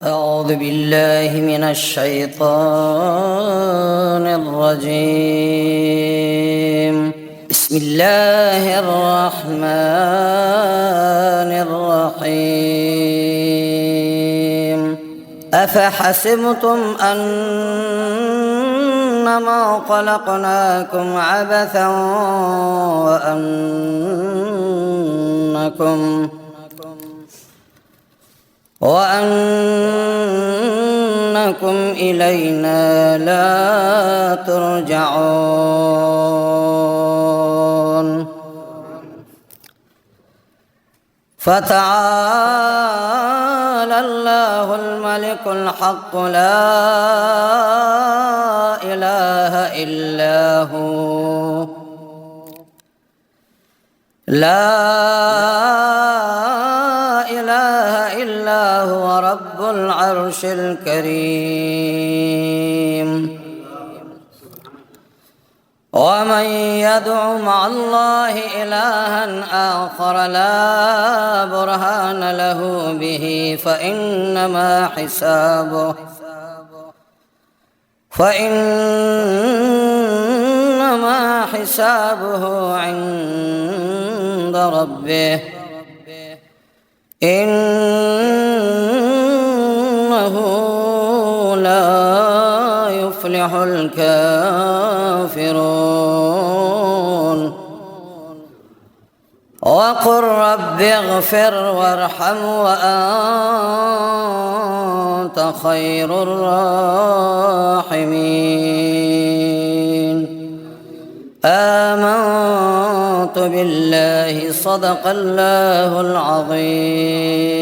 أعوذ بالله من الشيطان الرجيم. بسم الله الرحمن الرحيم. أفحسبتم أنما خلقناكم عبثا وأنكم إلينا لا ترجعون. فتعالى الله الملك الحق لا إله إلا هو رب العرش الكريم. ومن يدع مع الله إلها آخر لا برهان له به فإنما حسابه عند ربه إنه لا يفلح الكافرون. وقل رب اغفر وارحم وأنت خير الراحمين. آمنت بالله صدق الله العظيم.